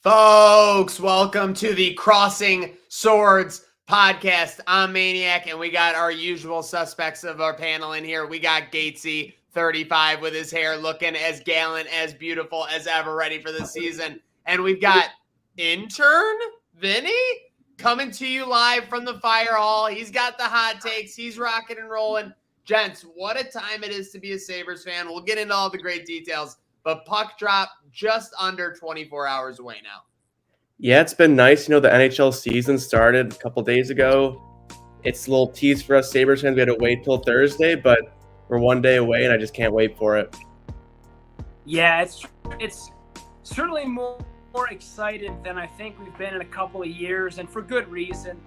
Folks, welcome to the Crossing Swords podcast. I'm Maniac, and we got our usual suspects of our panel in here. We got Gatesy, 35, with his hair looking as gallant, as beautiful as ever, ready for the season. And we've got intern Vinny coming to you live from the fire hall. He's got the hot takes. He's rocking and rolling. Gents, what a time it is to be a Sabres fan. We'll get into all the great details. But puck drop just under 24 hours away now. Yeah, it's been nice. You know, the NHL season started a couple days ago. It's a little tease for us Sabres fans. We had to wait till Thursday, but we're one day away, and I just can't wait for it. Yeah, it's certainly more excited than I think we've been in a couple of years, and for good reason.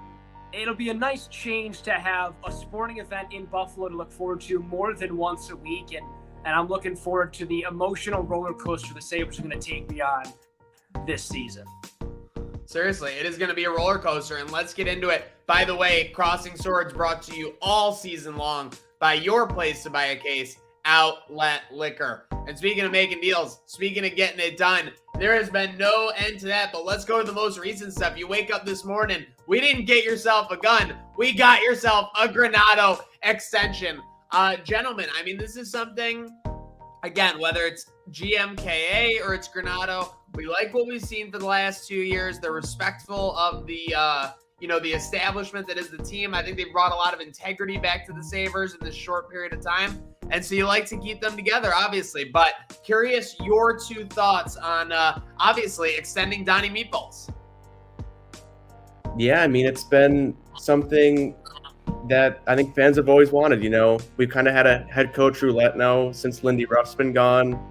It'll be a nice change to have a sporting event in Buffalo to look forward to more than once a week, and I'm looking forward to the emotional roller coaster the Sabres are going to take me on this season. Seriously, it is going to be a roller coaster, and let's get into it. By the way, Crossing Swords brought to you all season long by your place to buy a case, Outlet Liquor. And speaking of making deals, speaking of getting it done, there has been no end to that, but let's go to the most recent stuff. You wake up this morning, we didn't get yourself a gun. We got yourself a Granato extension. Gentlemen, I mean, this is something, again, whether it's GMKA or it's Granato, we like what we've seen for the last 2 years. They're respectful of the, the establishment that is the team. I think they brought a lot of integrity back to the Sabres in this short period of time. And so you like to keep them together, obviously. But curious your two thoughts on, obviously, extending Donnie Meatballs. Yeah, I mean, it's been something that I think fans have always wanted. You know, we've kind of had a head coach roulette now since Lindy Ruff's been gone.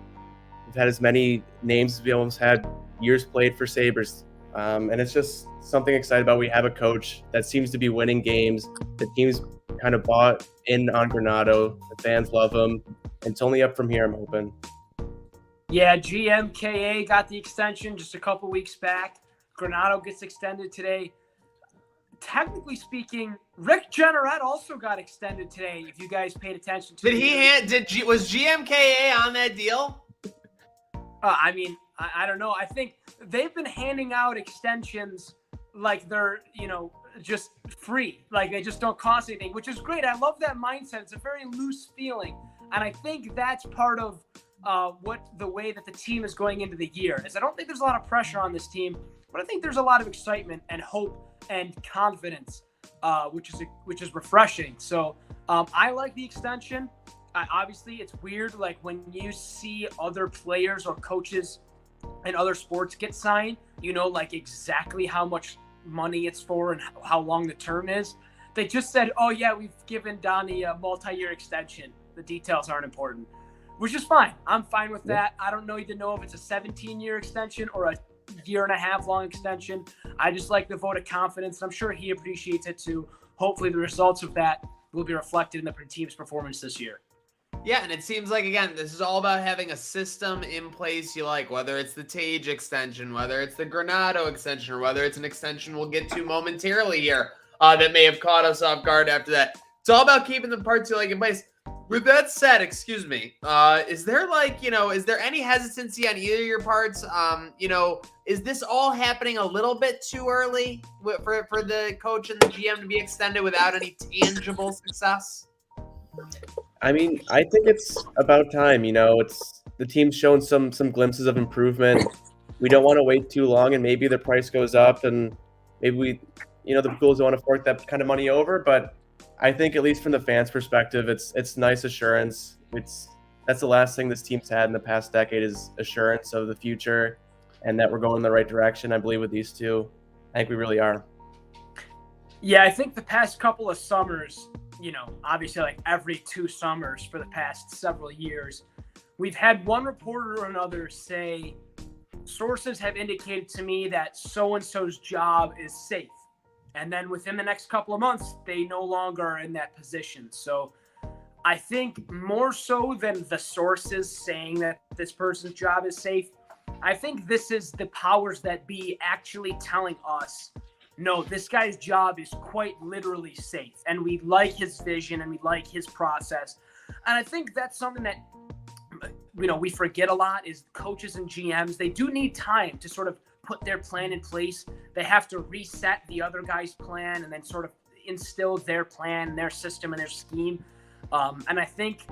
We've had as many names as we almost had years played for Sabres. And it's just something excited about. We have a coach that seems to be winning games. The team's kind of bought in on Granato. The fans love him. It's only up from here, I'm hoping. Yeah, GMKA got the extension just a couple weeks back. Granato gets extended today. Technically speaking, Rick Jeanneret also got extended today, if you guys paid attention to it. Was GMKA on that deal? I don't know. I think they've been handing out extensions like they're, just free. Like they just don't cost anything, which is great. I love that mindset. It's a very loose feeling. And I think that's part of the way that the team is going into the year. Is I don't think there's a lot of pressure on this team, but I think there's a lot of excitement and hope and confidence, which is refreshing. So I like the extension. Obviously, it's weird, like when you see other players or coaches in other sports get signed, like exactly how much money it's for and how long the term is. They just said, oh, yeah, we've given Donnie a multi-year extension. The details aren't important, which is fine. I'm fine with that. I don't need to know if it's a 17-year extension or a year-and-a-half long extension. I just like the vote of confidence. I'm sure he appreciates it too. Hopefully the results of that will be reflected in the team's performance this year. Yeah, and it seems like, again, this is all about having a system in place you like, whether it's the Tage extension, whether it's the Granato extension, or whether it's an extension we'll get to momentarily here that may have caught us off guard after that. It's all about keeping the parts you like in place. With that said, excuse me, is there any hesitancy on either of your parts? Is this all happening a little bit too early for the coach and the GM to be extended without any tangible success? I mean, I think it's about time. It's the team's shown some glimpses of improvement. We don't want to wait too long, and maybe the price goes up, and maybe the Bulls don't want to fork that kind of money over. But I think, at least from the fans' perspective, it's nice assurance. That's the last thing this team's had in the past decade is assurance of the future, and that we're going in the right direction. I believe with these two, I think we really are. Yeah, I think the past couple of summers, obviously like every 2 summers for the past several years, we've had one reporter or another say, sources have indicated to me that so-and-so's job is safe. And then within the next couple of months, they no longer are in that position. So I think more so than the sources saying that this person's job is safe, I think this is the powers that be actually telling us, no, this guy's job is quite literally safe. And we like his vision and we like his process. And I think that's something that, we forget a lot is coaches and GMs. They do need time to sort of put their plan in place. They have to reset the other guy's plan and then sort of instill their plan, their system, and their scheme. And I think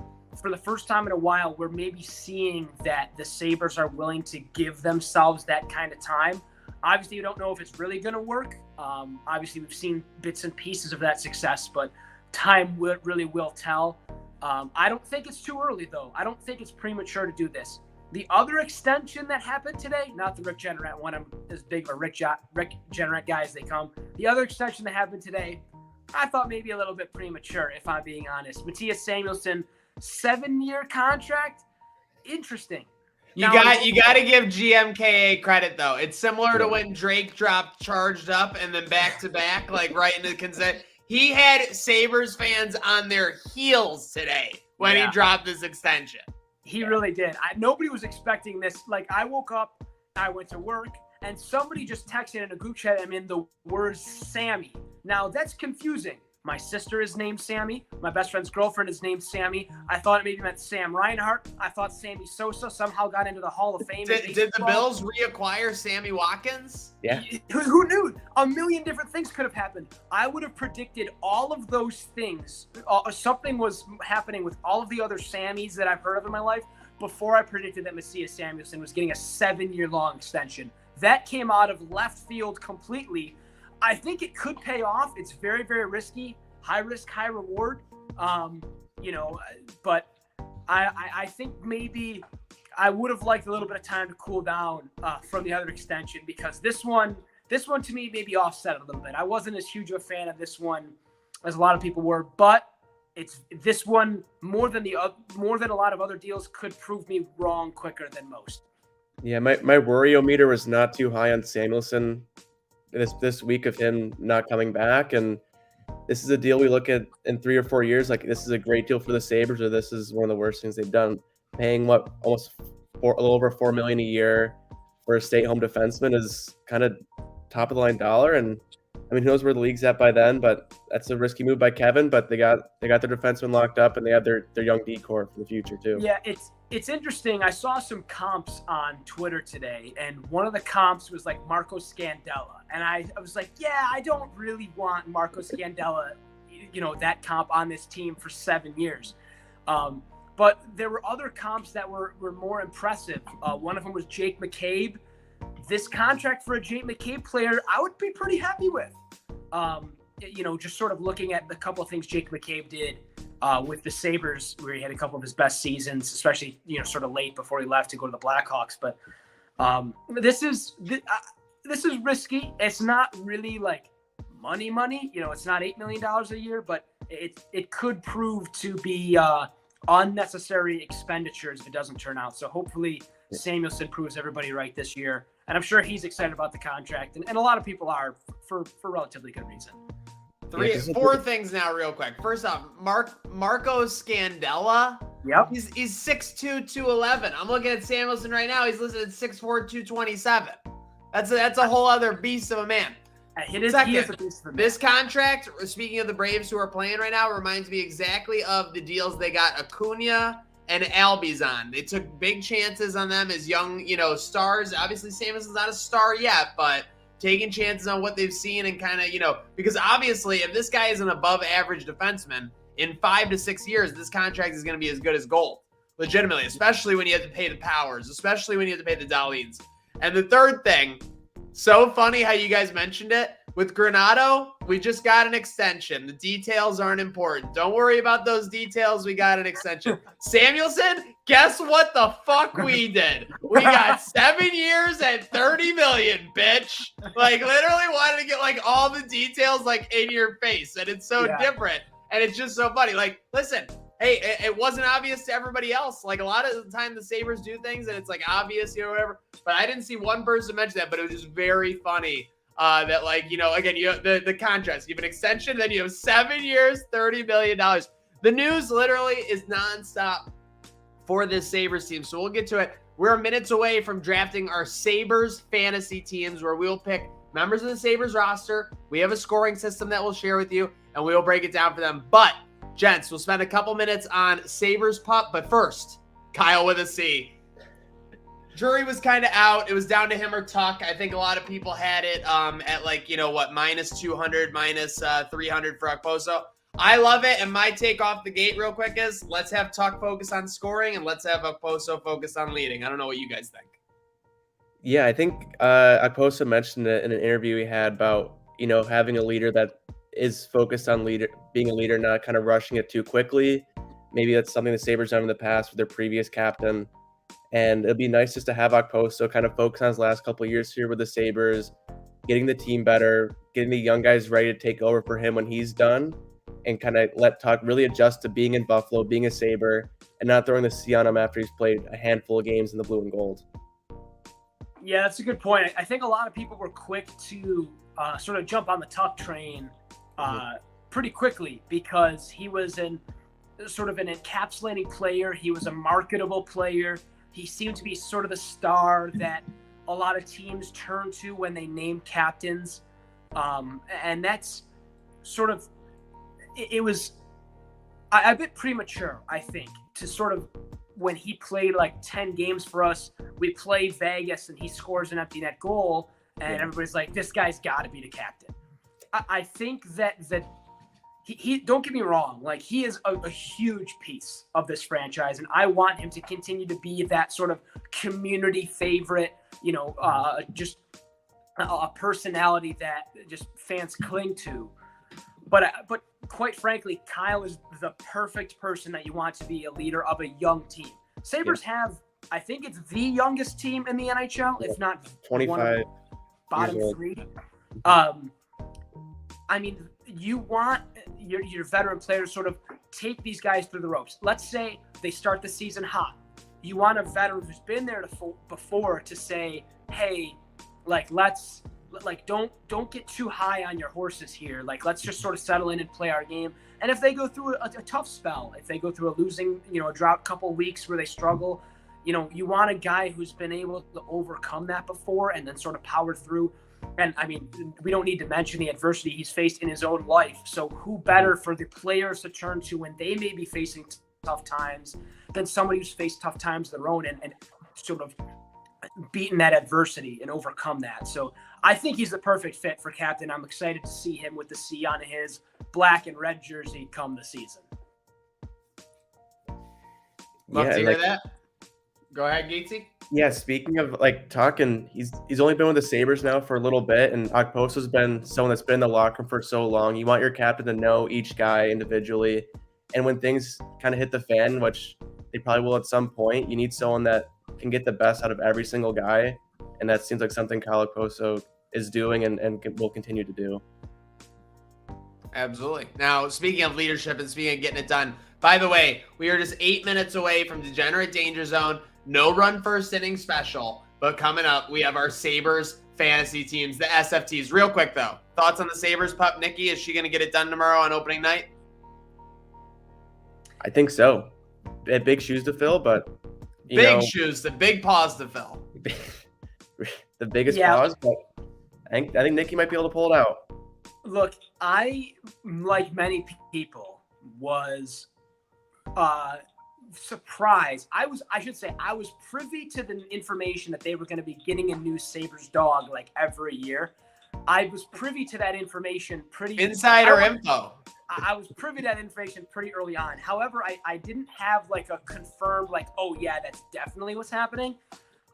for the first time in a while, we're maybe seeing that the Sabres are willing to give themselves that kind of time. Obviously, you don't know if it's really going to work. Obviously, we've seen bits and pieces of that success, but time really will tell. I don't think it's too early, though. I don't think it's premature to do this. The other extension that happened today, not the Rick Jeanneret one, I'm as big a Rick Jeanneret guy as they come. The other extension that happened today, I thought maybe a little bit premature, if I'm being honest. Mathias Samuelsson, 7-year contract. Interesting. You got to give GMKA credit, though. It's similar to when Drake dropped Charged Up and then back-to-back, like right into consent. He had Sabres fans on their heels today when he dropped this extension. He really did. Nobody was expecting this. Like, I woke up, I went to work, and somebody just texted in a group chat, I'm in the words Sammy. Now, that's confusing. My sister is named Sammy. My best friend's girlfriend is named Sammy. I thought it maybe meant Sam Reinhart. I thought Sammy Sosa somehow got into the Hall of Fame. Did the Bills reacquire Sammy Watkins? Yeah. Who knew? A million different things could have happened. I would have predicted all of those things. Something was happening with all of the other Sammys that I've heard of in my life before I predicted that Mathias Samuelsson was getting a 7-year-long extension. That came out of left field completely. I think it could pay off. It's very, very risky, high risk, high reward. But I think maybe I would have liked a little bit of time to cool down from the other extension, because this one to me maybe offset a little bit. I wasn't as huge of a fan of this one as a lot of people were, but it's this one more than a lot of other deals could prove me wrong quicker than most. Yeah, my worry-o-meter was not too high on Samuelsson this week of him not coming back, and this is a deal we look at in 3 or 4 years like this is a great deal for the Sabres, or this is one of the worst things they've done. Paying almost a little over $4 million a year for a stay-home defenseman is kind of top of the line dollar, and I mean, who knows where the league's at by then, but that's a risky move by Kevin, but they got their defenseman locked up, and they have their young D-core for the future too. Yeah, it's interesting. I saw some comps on Twitter today, and one of the comps was like Marco Scandella. And I was like, yeah, I don't really want Marco Scandella, that comp on this team for 7 years. But there were other comps that were more impressive. One of them was Jake McCabe. This contract for a Jake McCabe player, I would be pretty happy with. Just sort of looking at the couple of things Jake McCabe did with the Sabres, where he had a couple of his best seasons, especially, sort of late before he left to go to the Blackhawks. But this is risky. It's not really like money. It's not $8 million a year, but it could prove to be unnecessary expenditures if it doesn't turn out. So hopefully Samuelsson proves everybody right this year. And I'm sure he's excited about the contract. And a lot of people are for relatively good reason. 4 things now real quick. First off, Marco Scandella. Yep. He's 6'2", 211. I'm looking at Samuelsson right now. He's listed at 6'4", 227. That's a whole other beast of a man. He is a beast of a man. This contract, speaking of the Braves who are playing right now, reminds me exactly of the deals they got Acuna and Albies on. They took big chances on them as young, stars. Obviously, Samuelsson's not a star yet, but taking chances on what they've seen and kind of, because obviously if this guy is an above average defenseman, in 5 to 6 years, this contract is going to be as good as gold. Legitimately, especially when you have to pay the Powers, especially when you have to pay the Dalins. And the third thing, so funny how you guys mentioned it. With Granato, we just got an extension. The details aren't important. Don't worry about those details. We got an extension. Samuelson, guess what the fuck we did? We got 7 years and 30 million, bitch. Like, literally wanted to get, like, all the details, like, in your face. And it's so different. And it's just so funny. Like, listen, hey, it wasn't obvious to everybody else. Like, a lot of the time the Sabres do things and it's, like, obvious, you know, whatever. But I didn't see one person mention that, but it was just very funny. That, like, you know, again, you have the contrast. You have an extension, then you have 7 years, $30 million. The news literally is nonstop for this Sabres team. So we'll get to it. We're minutes away from drafting our Sabres Fantasy Teams, where we'll pick members of the Sabres roster. We have a scoring system that we'll share with you, and we'll break it down for them. But, gents, we'll spend a couple minutes on Sabres Pup. But first, Kyle with a C. Jury was kind of out. It was down to him or Tuck. I think a lot of people had it at, like, you know what, minus 200, minus 300 for Okposo. I love it, and my take off the gate real quick is let's have Tuck focus on scoring and let's have Okposo focus on leading. I don't know what you guys think. Yeah, I think Okposo mentioned it in an interview he had about, you know, having a leader that is focused on being a leader, not kind of rushing it too quickly. Maybe that's something the Sabres done in the past with their previous captain. And it'd be nice just to have Okposo kind of focus on his last couple of years here with the Sabres, getting the team better, getting the young guys ready to take over for him when he's done, and kind of let Tuck really adjust to being in Buffalo, being a Sabre, and not throwing the C on him after he's played a handful of games in the blue and gold. Yeah, that's a good point. I think a lot of people were quick to sort of jump on the Tuck train pretty quickly because he was sort of an encapsulating player. He was a marketable player. He seemed to be sort of the star that a lot of teams turn to when they name captains. And that's sort of, it was a bit premature, I think, to sort of, when he played like 10 games for us, we play Vegas and he scores an empty net goal and everybody's like, this guy's got to be the captain. I think that he don't get me wrong, like, he is a huge piece of this franchise, and I want him to continue to be that sort of community favorite, you know, just a personality that just fans cling to. But quite frankly, Kyle is the perfect person that you want to be a leader of a young team. Sabres have, I think it's the youngest team in the NHL, if not 25 bottom three. I mean, you want your veteran players sort of take these guys through the ropes. Let's say they start the season hot. You want a veteran who's been there before to say, hey, like, don't get too high on your horses here. Like, let's just sort of settle in and play our game. And if they go through a tough spell, if they go through a drought couple weeks where they struggle, you know, you want a guy who's been able to overcome that before and then sort of power through. And I mean, we don't need to mention the adversity he's faced in his own life. So who better for the players to turn to when they may be facing tough times than somebody who's faced tough times of their own and sort of beaten that adversity and overcome that. So I think he's the perfect fit for captain. I'm excited to see him with the C on his black and red jersey come the season. Love to hear that. Go ahead, Gatesy. Yeah, speaking of like talking, he's only been with the Sabres now for a little bit, and Okposo's been someone that's been in the locker room for so long. You want your captain to know each guy individually, and when things kind of hit the fan, which they probably will at some point, you need someone that can get the best out of every single guy, and that seems like something Kyle Okposo is doing and will continue to do. Absolutely. Now, speaking of leadership and speaking of getting it done, by the way, we are just 8 minutes away from Degenerate Danger Zone. No run first inning special, but coming up, we have our Sabres Fantasy Teams, the SFTs. Real quick, though, thoughts on the Sabres pup, Nikki? Is she going to get it done tomorrow on opening night? I think so. Big shoes to fill, but big shoes, the big paws to fill. The biggest paws, but I think Nikki might be able to pull it out. Look, I, like many people, was surprised. I was privy to the information that they were going to be getting a new Sabres dog like every year. I was privy to that information pretty insider info. I was privy to that information pretty early on. However, I didn't have like a confirmed like, oh yeah, that's definitely what's happening.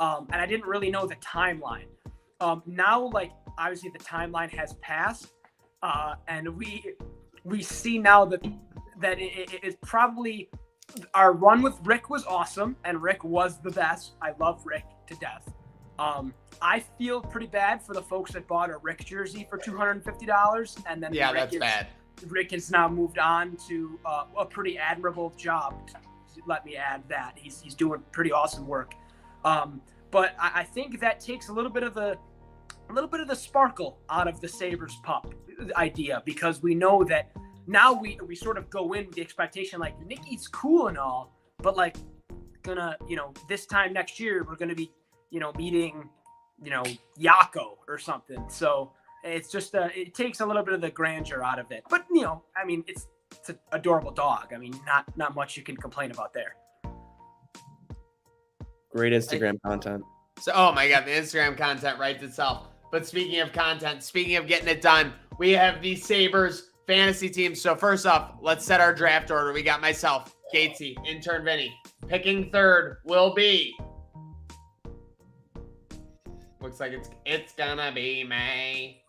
And I didn't really know the timeline. Now, like obviously the timeline has passed, and we see now that it is probably our run with Rick was awesome, and Rick was the best. I love Rick to death. I feel pretty bad for the folks that bought a Rick jersey for $250, and then that's bad. Rick has now moved on to a pretty admirable job. Let me add that he's doing pretty awesome work. But I think that takes a little bit of the sparkle out of the Sabres pup idea, because we know that now we sort of go in with the expectation like Nikki's cool and all, but like gonna, this time next year we're gonna be, meeting, Yako or something. So it's just it takes a little bit of the grandeur out of it. But I mean, it's an adorable dog. I mean, not much you can complain about there. Great Instagram content. So, oh my God, the Instagram content writes itself. But speaking of content, speaking of getting it done, we have the Sabres fantasy team. So first off, let's set our draft order. We got myself, Gatesy, intern Vinny. Picking third will be. Looks like it's gonna be May.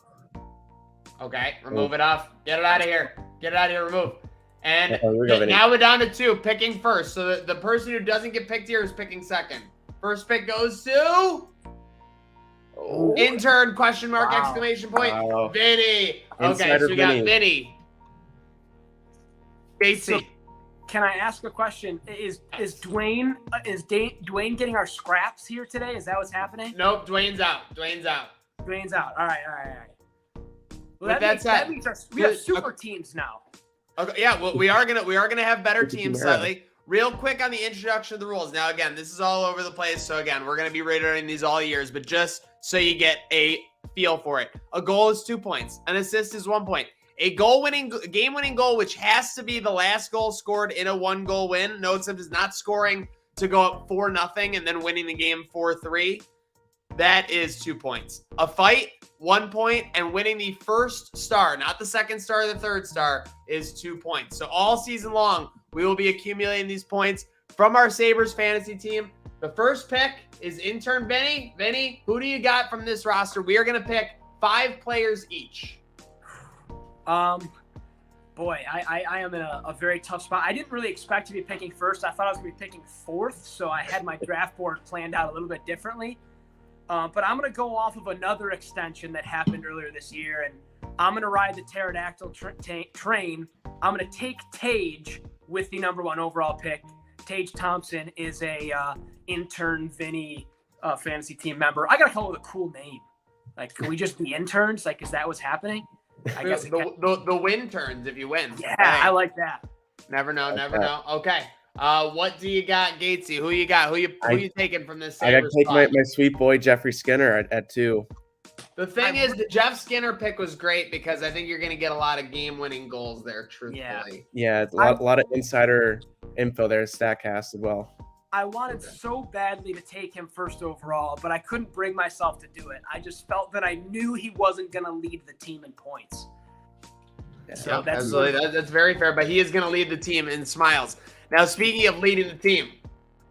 Okay, remove it off. Get it out of here. Get it out of here. Remove. And now we're down to 2. Picking first. So the person who doesn't get picked here is picking second. First pick goes to intern ? Exclamation point. Wow. Vinny. Okay, Insider so we got Vinny. Vinny. Casey. So, can I ask a question? Is Dwayne Dwayne getting our scraps here today? Is that what's happening? Nope, Dwayne's out. Dwayne's out. All right. Well, that means we have super teams now. Okay, yeah, well, we are gonna have better teams slightly. Real quick on the introduction of the rules. Now, again, this is all over the place. So again, we're gonna be reiterating these all years, but just so you get a feel for it. A goal is 2 points. An assist is 1 point. A game-winning goal, which has to be the last goal scored in a 1-goal win. No except is not scoring to go up 4-0 and then winning the game 4-3. That is 2 points. A fight, 1 point, and winning the first star, not the second star or the third star, is 2 points. So all season long, we will be accumulating these points from our Sabres fantasy team. The first pick is intern Vinny. Vinny, who do you got from this roster? We are going to pick 5 players each. Boy, I am in a very tough spot. I didn't really expect to be picking first. I thought I was going to be picking fourth, so I had my draft board planned out a little bit differently. But I'm going to go off of another extension that happened earlier this year, and I'm going to ride the pterodactyl train. I'm going to take Tage with the number 1 overall pick. Tage Thompson is a intern Vinny fantasy team member. I got to come up with a cool name. Like, can we just be interns? Like, is that what's happening? I guess the win turns if you win. Yeah, okay. I like that. Never know. Okay. What do you got, Gatesy? Who you got? Who you taking from this? I got to take my sweet boy Jeffrey Skinner at 2. The thing is, the Jeff Skinner pick was great because I think you're going to get a lot of game-winning goals there. Truthfully, yeah, a lot of insider info there. Statcast as well. I wanted so badly to take him first overall, but I couldn't bring myself to do it. I just felt that I knew he wasn't going to lead the team in points. So that's very fair, but he is going to lead the team in smiles. Now, speaking of leading the team,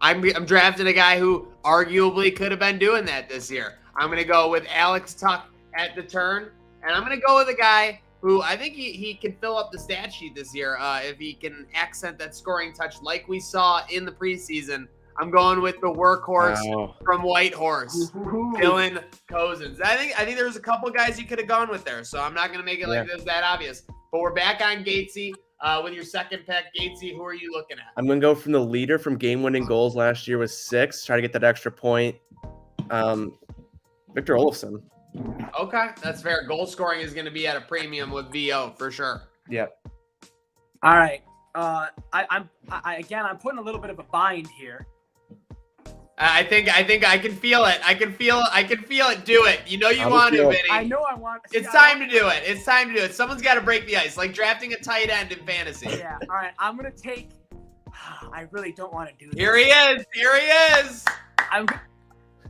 I'm drafting a guy who arguably could have been doing that this year. I'm going to go with Alex Tuck at the turn, and I'm going to go with a guy who I think he can fill up the stat sheet this year if he can accent that scoring touch like we saw in the preseason. I'm going with the workhorse from Whitehorse, Dylan Cozens. I think there's a couple guys you could have gone with there, so I'm not going to make it like this that obvious. But we're back on Gatesy with your second pick. Gatesy, who are you looking at? I'm going to go from the leader from game-winning goals last year with 6, try to get that extra point. Victor Olofsson. Okay, that's fair. Goal scoring is going to be at a premium with VO for sure. Yep. All right. I'm putting a little bit of a bind here. I think I can feel it. I can feel it. Do it. You know you want to, Vinny. I know I want to. It's time to do it. Someone's got to break the ice, like drafting a tight end in fantasy. Yeah. All right. I'm gonna take. I really don't want to do this. Here he is.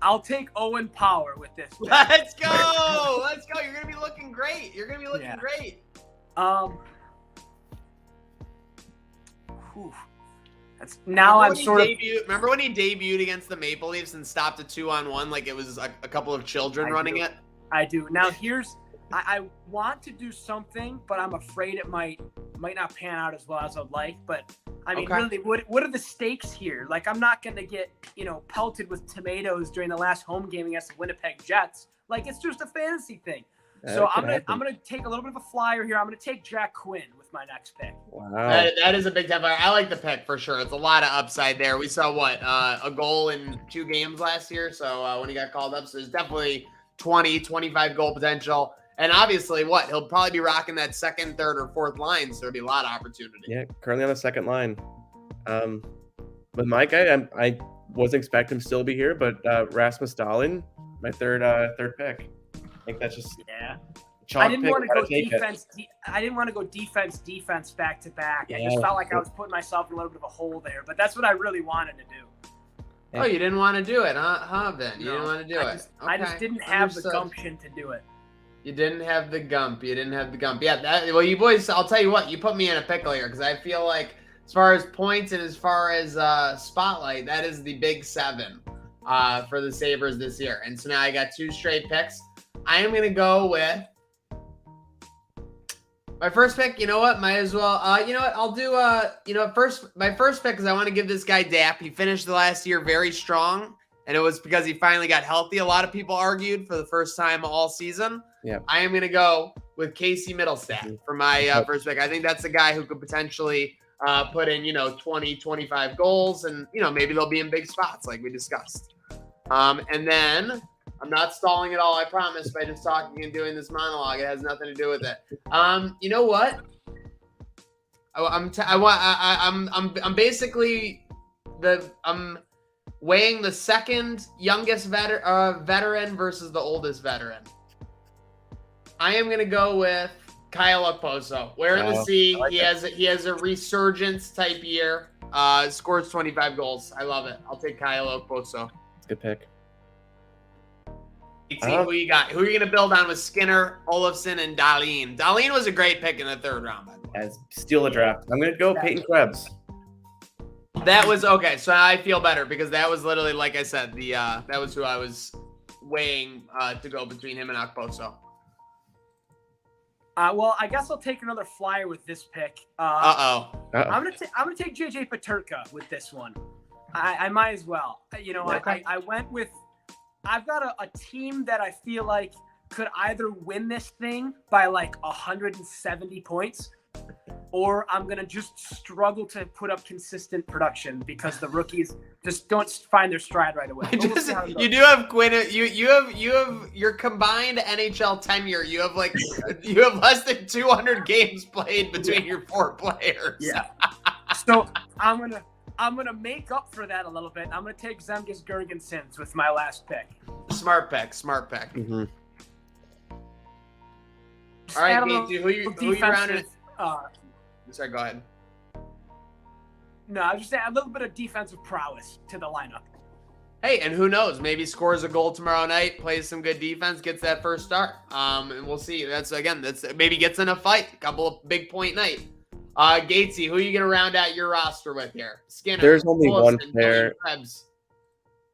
I'll take Owen Power with this. Let's go. You're gonna be looking great. Great. whew. That's now I'm sort of. Remember when he debuted against the Maple Leafs and stopped a 2-on-1 like it was a couple of children running it? I do. Now I want to do something, but I'm afraid it might not pan out as well as I'd like. But I mean, really, what are the stakes here? Like, I'm not going to get pelted with tomatoes during the last home game against the Winnipeg Jets. Like, it's just a fantasy thing. So I'm gonna take a little bit of a flyer here. I'm gonna take Jack Quinn with my next pick. Wow. That is a big time flyer. I like the pick for sure. It's a lot of upside there. We saw a goal in 2 games last year. So when he got called up, so there's definitely 20, 25 goal potential. And obviously, he'll probably be rocking that second, third, or fourth line. So there'll be a lot of opportunity. Yeah, currently on the second line. With my guy, I wasn't expecting him still to be here, but Rasmus Dahlin, my third pick. I think that's just I didn't want to go defense. I didn't want to go defense back to back. I just felt like I was putting myself in a little bit of a hole there. But that's what I really wanted to do. Oh, you didn't want to do it, huh? Ben, you didn't want to do it. I just didn't have the gumption to do it. You didn't have the gump. Yeah. Well, you boys. I'll tell you what. You put me in a pickle here because I feel like as far as points and as far as spotlight, that is the big 7 for the Sabres this year. And so now I got 2 straight picks. I am going to go with my first pick. You know what? Might as well. You know what? I'll do, my first pick is I want to give this guy dap. He finished the last year very strong, and it was because he finally got healthy. A lot of people argued for the first time all season. Yeah. I am going to go with Casey Middlestat for my first pick. I think that's the guy who could potentially put in, 20, 25 goals, and, maybe they'll be in big spots like we discussed. And then I'm not stalling at all, I promise, by just talking and doing this monologue. It has nothing to do with it. You know what? I'm basically I'm weighing the second youngest veteran versus the oldest veteran. I am gonna go with Kyle Okposo. Where in the sea, he has a resurgence type year. Scores 25 goals. I love it. I'll take Kyle Okposo. Good pick. Who you got? Who are you going to build on with Skinner, Olofsson, and Dahlin? Dahlin was a great pick in the 3rd round, by the way. As steal the draft. I'm going to go Peyton Krebs. That was okay. So I feel better because that was literally, like I said, that was who I was weighing to go between him and Okposo. Well, I guess I'll take another flyer with this pick. I'm gonna take JJ Peterka with this one. I might as well. I went with. I've got a team that I feel like could either win this thing by like 170 points, or I'm going to just struggle to put up consistent production because the rookies just don't find their stride right away. You do have Quinn. You have your combined NHL tenure. You have less than 200 games played between your 4 players. Yeah. So I'm gonna make up for that a little bit. I'm gonna take Zemgus Girgensons with my last pick. Smart pick. Mm-hmm. All right, who you rounded? Sorry, go ahead. No, I was just saying a little bit of defensive prowess to the lineup. Hey, and who knows? Maybe scores a goal tomorrow night, plays some good defense, gets that first start. And we'll see. That's maybe gets in a fight, a couple of big point night. Gatesy, who are you going to round out your roster with here? Skinner. There's only one player.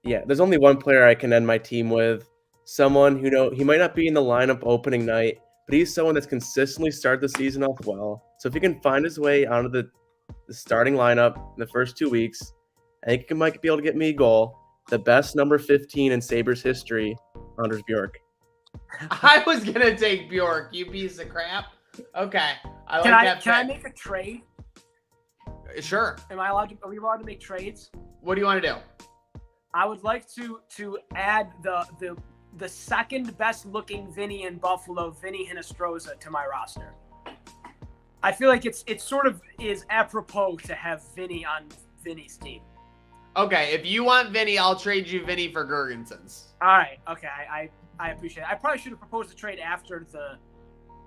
Yeah, there's only one player I can end my team with. Someone who he might not be in the lineup opening night, but he's someone that's consistently started the season off well. So if he can find his way onto the starting lineup in the first 2 weeks, I think he might be able to get me a goal. The best number 15 in Sabres history, Anders Bjork. I was going to take Bjork, you piece of crap. Okay. Can I make a trade? Sure. Are we allowed to make trades? What do you want to do? I would like to add the second best looking Vinny in Buffalo, Vinny Hinostroza, to my roster. I feel like it's sort of is apropos to have Vinny on Vinny's team. Okay, if you want Vinny, I'll trade you Vinny for Girgensons. All right. Okay, I appreciate it. I probably should have proposed a trade after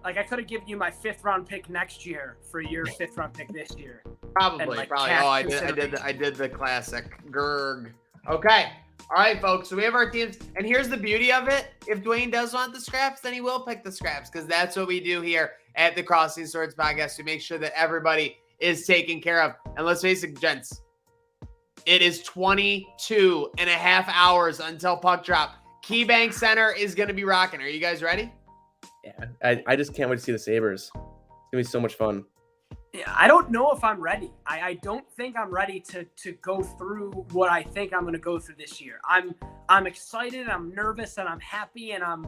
I could have given you my 5th round pick next year for your 5th round pick this year. Probably. Oh, I did the classic Gerg. Okay. All right, folks. So we have our teams, and here's the beauty of it. If Dwayne does want the scraps, then he will pick the scraps because that's what we do here at the Crossing Swords Podcast. We make sure that everybody is taken care of. And let's face it, gents, it is 22 and a half hours until puck drop. KeyBank Center is going to be rocking. Are you guys ready? Yeah, I just can't wait to see the Sabres. It's going to be so much fun. Yeah, I don't know if I'm ready. I don't think I'm ready to go through what I think I'm going to go through this year. I'm excited, I'm nervous, and I'm happy, and I'm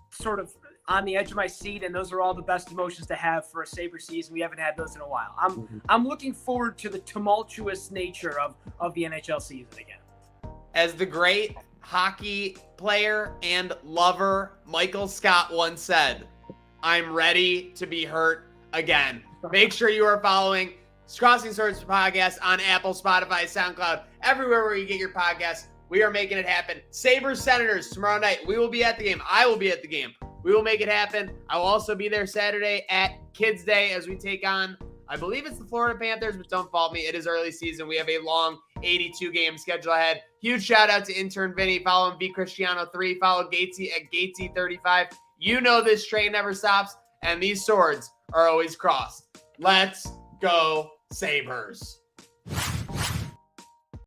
sort of on the edge of my seat, and those are all the best emotions to have for a Sabre season. We haven't had those in a while. I'm looking forward to the tumultuous nature of the NHL season again. As the great hockey player and lover Michael Scott once said, I'm ready to be hurt again. Make sure you are following Crossing Swords Podcast on Apple, Spotify, SoundCloud, everywhere where you get your podcasts. We are making it happen. Sabres Senators tomorrow night. We will be at the game. I will be at the game. We will make it happen. I will also be there Saturday at Kids Day as we take on, I believe it's the Florida Panthers, but don't fault me. It is early season. We have a long 82-game schedule ahead. Huge shout out to intern Vinny. Follow him, VCristiano3. Follow Gatesy at Gatesy35. You know this train never stops, and these swords are always crossed. Let's go, Sabres.